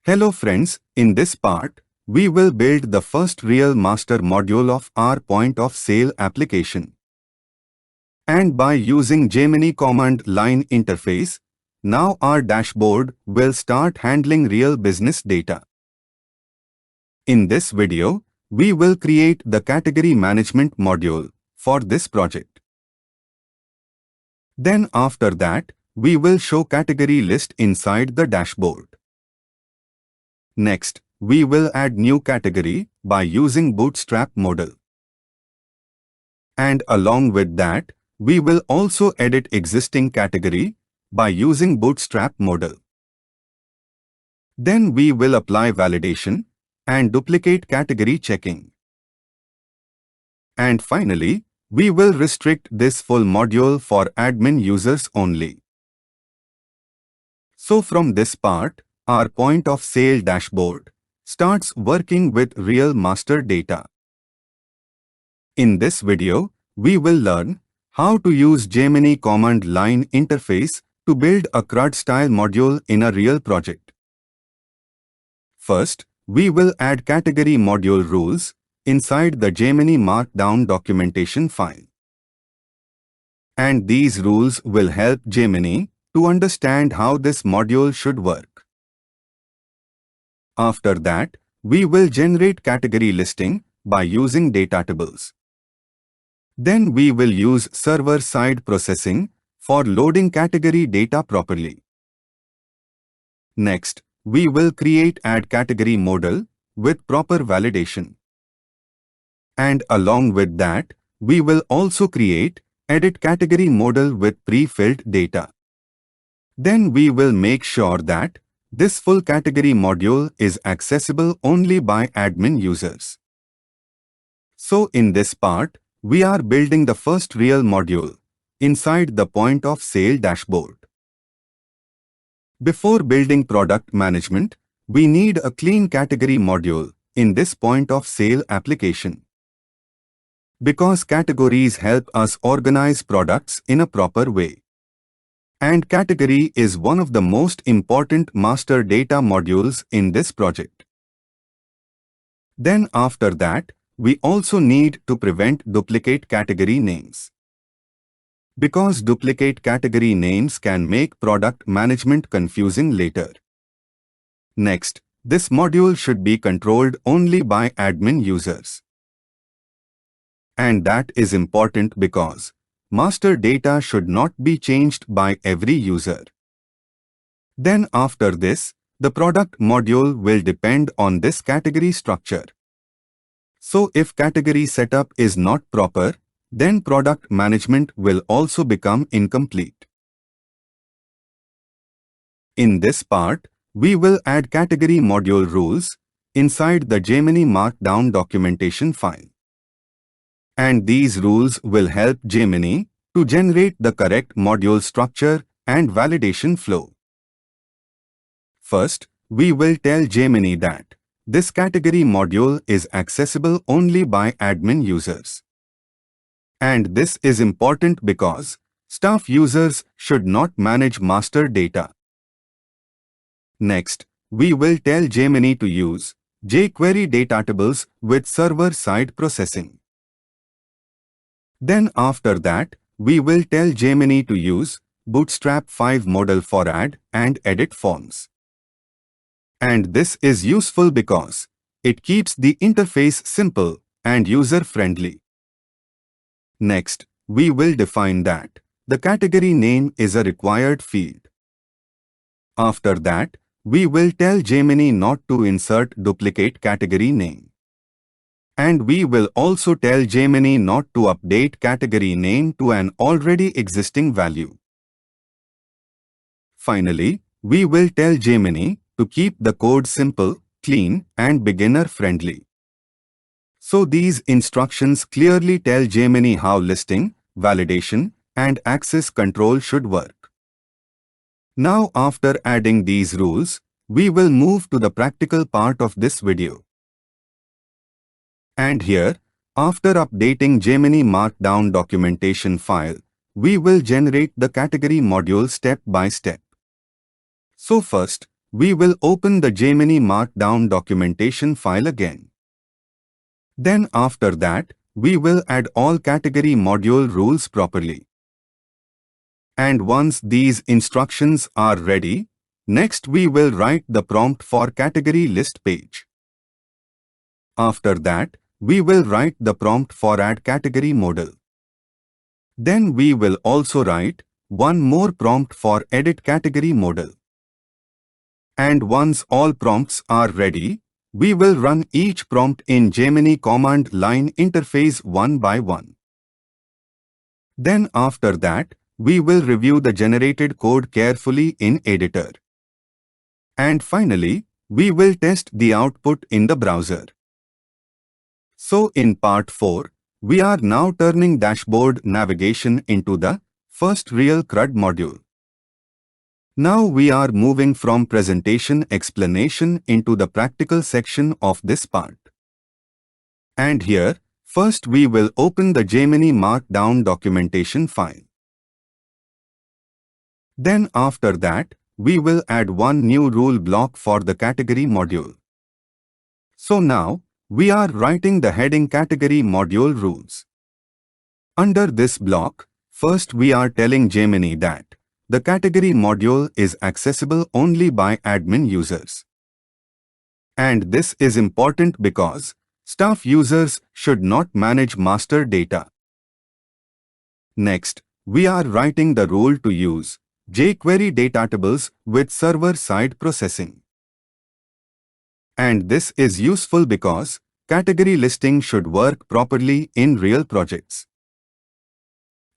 Hello friends, in this part, we will build the first real master module of our point of sale application. And by using Gemini command line interface, now our dashboard will start handling real business data. In this video, we will create the category management module for this project. Then after that, we will show category list inside the dashboard. Next, we will add new category by using Bootstrap Modal. And along with that, we will also edit existing category by using Bootstrap Modal. Then we will apply validation and duplicate category checking. And finally, we will restrict this full module for admin users only. So from this part, our point of sale dashboard starts working with real master data. In this video, we will learn how to use Gemini command line interface to build a CRUD style module in a real project. First, we will add category module rules inside the Gemini Markdown documentation file. And these rules will help Gemini to understand how this module should work. After that, we will generate category listing by using DataTables. Then we will use server-side processing for loading category data properly. Next, we will create add category modal with proper validation. And along with that, we will also create edit category modal with pre-filled data. Then we will make sure that this full category module is accessible only by admin users. So in this part, we are building the first real module inside the point of sale dashboard. Before building product management, we need a clean category module in this point of sale application. Because categories help us organize products in a proper way. And category is one of the most important master data modules in this project. Then after that, we also need to prevent duplicate category names. Because duplicate category names can make product management confusing later. Next, this module should be controlled only by admin users. And that is important because master data should not be changed by every user. Then after this, the product module will depend on this category structure. So if category setup is not proper, then product management will also become incomplete. In this part, we will add category module rules inside the Gemini Markdown documentation file. And these rules will help Gemini to generate the correct module structure and validation flow. First, we will tell Gemini that this category module is accessible only by admin users. And this is important because staff users should not manage master data. Next, we will tell Gemini to use jQuery DataTables with server-side processing. Then after that, we will tell Gemini to use Bootstrap 5 Modal for add and edit forms. And this is useful because it keeps the interface simple and user-friendly. Next, we will define that the category name is a required field. After that, we will tell Gemini not to insert duplicate category name. And we will also tell Gemini not to update category name to an already existing value. Finally, we will tell Gemini to keep the code simple, clean, and beginner-friendly. So these instructions clearly tell Gemini how listing, validation, and access control should work. Now after adding these rules, we will move to the practical part of this video. And here, after updating Gemini Markdown documentation file, we will generate the category module step by step. So first, we will open the Gemini Markdown documentation file again. Then after that, we will add all category module rules properly. And once these instructions are ready, next we will write the prompt for category list page. After that, we will write the prompt for add category modal. Then we will also write one more prompt for edit category modal. And once all prompts are ready, we will run each prompt in Gemini command line interface one by one. Then after that, we will review the generated code carefully in editor. And finally, we will test the output in the browser. So in part 4, we are now turning dashboard navigation into the first real CRUD module. Now we are moving from presentation explanation into the practical section of this part. And here, first we will open the Gemini Markdown documentation file. Then after that, we will add one new rule block for the category module. So now, we are writing the heading category module rules. Under this block, first we are telling Gemini that the category module is accessible only by admin users. And this is important because staff users should not manage master data. Next, we are writing the rule to use jQuery DataTables with server-side processing. And this is useful because category listing should work properly in real projects.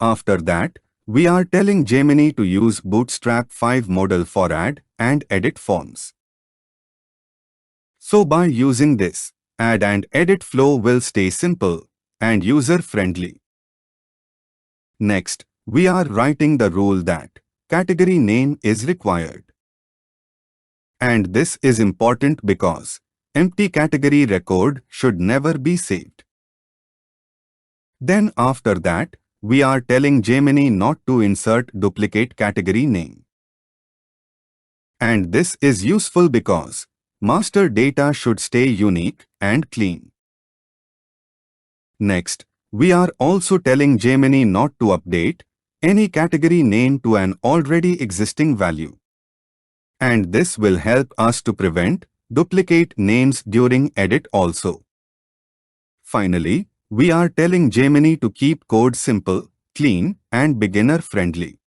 After that, we are telling Gemini to use Bootstrap 5 modal for add and edit forms. So by using this, add and edit flow will stay simple and user-friendly. Next, we are writing the rule that category name is required. And this is important because empty category record should never be saved. Then after that, we are telling Gemini not to insert duplicate category name. And this is useful because master data should stay unique and clean. Next, we are also telling Gemini not to update any category name to an already existing value. And this will help us to prevent duplicate names during edit also. Finally, we are telling Gemini to keep code simple, clean, and beginner-friendly.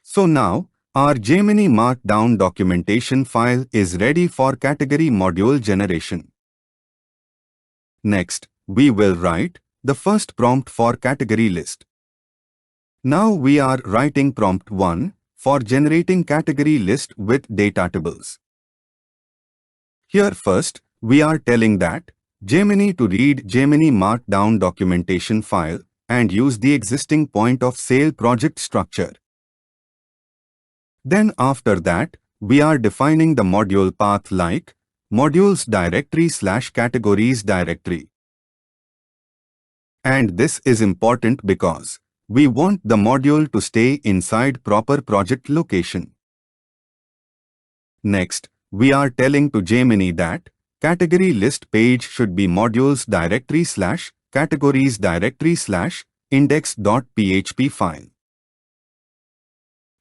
So now, our Gemini Markdown documentation file is ready for category module generation. Next, we will write the first prompt for category list. Now we are writing prompt 1 for generating category list with DataTables. Here first, we are telling that Gemini to read Gemini Markdown documentation file and use the existing point of sale project structure. Then after that, we are defining the module path like modules directory/categories directory. And this is important because we want the module to stay inside proper project location. Next, we are telling to Gemini that category list page should be modules directory/categories directory/index.php file.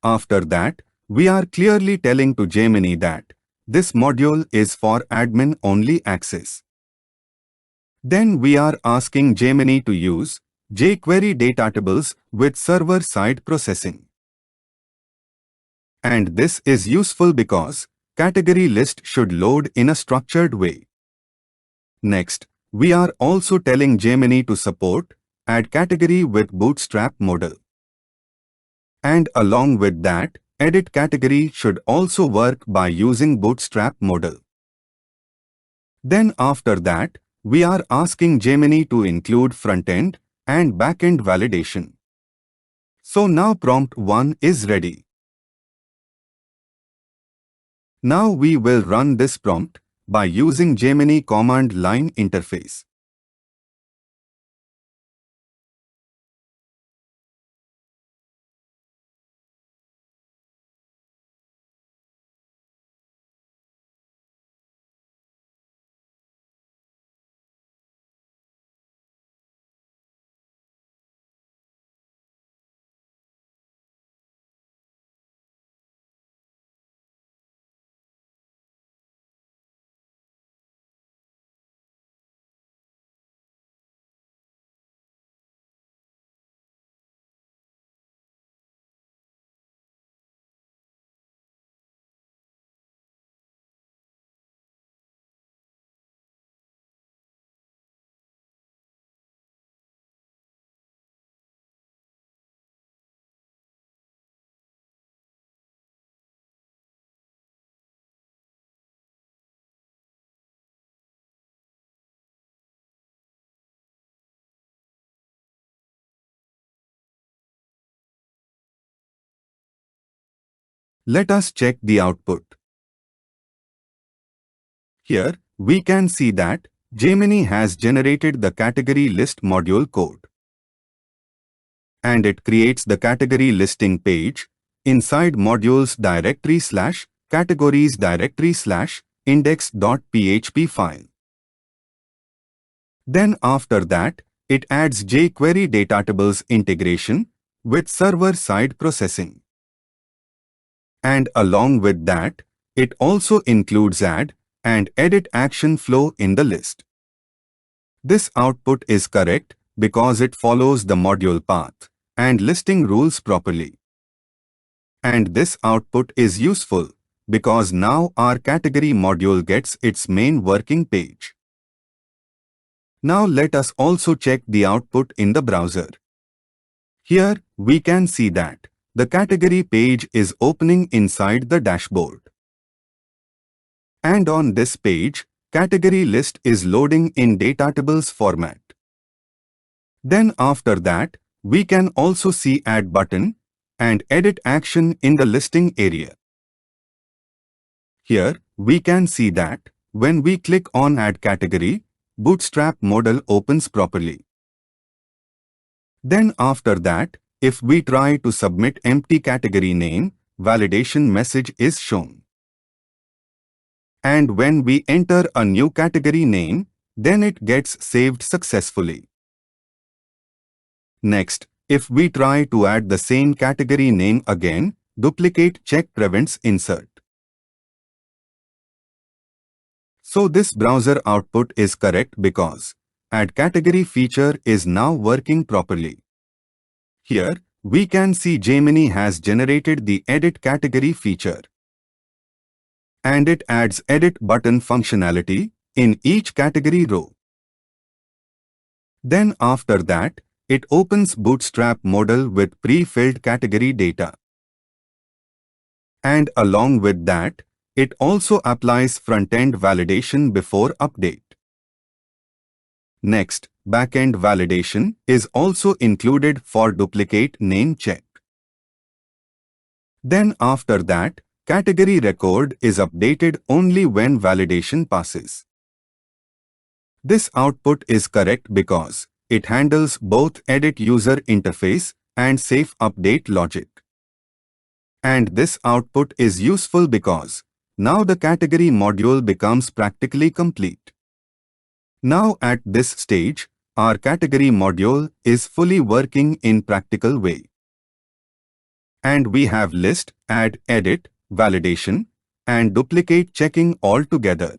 After that, we are clearly telling to Gemini that this module is for admin-only access. Then we are asking Gemini to use jQuery DataTables with server-side processing. And this is useful because category list should load in a structured way. Next, we are also telling Gemini to support add category with Bootstrap Modal. And along with that, edit category should also work by using Bootstrap Modal. Then after that, we are asking Gemini to include front-end and back-end validation. So now prompt 1 is ready. Now we will run this prompt by using Gemini command line interface. Let us check the output. Here, we can see that Gemini has generated the category list module code. And it creates the category listing page inside modules directory / categories directory / index.php file. Then after that, it adds jQuery DataTables integration with server-side processing. And along with that, it also includes add and edit action flow in the list. This output is correct because it follows the module path and listing rules properly. And this output is useful because now our category module gets its main working page. Now let us also check the output in the browser. Here we can see that the category page is opening inside the dashboard. And on this page, category list is loading in DataTables format. Then after that, we can also see Add button and Edit action in the listing area. Here, we can see that when we click on Add category, Bootstrap Modal opens properly. Then after that, if we try to submit empty category name, validation message is shown. And when we enter a new category name, then it gets saved successfully. Next, if we try to add the same category name again, duplicate check prevents insert. So this browser output is correct because Add category feature is now working properly. Here, we can see Gemini has generated the Edit category feature. And it adds Edit button functionality in each category row. Then after that, it opens Bootstrap Modal with pre-filled category data. And along with that, it also applies front-end validation before update. Next, back-end validation is also included for duplicate name check. Then after that, category record is updated only when validation passes. This output is correct because it handles both edit user interface and safe update logic. And this output is useful because now the category module becomes practically complete. Now at this stage, our category module is fully working in practical way. And we have list, add, edit, validation, and duplicate checking all together.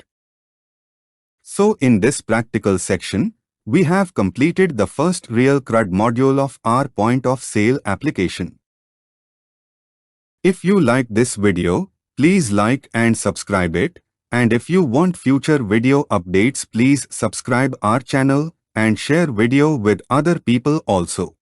So in this practical section, we have completed the first real CRUD module of our point of sale application. If you like this video, please like and subscribe it. And if you want future video updates, please subscribe our channel and share video with other people also.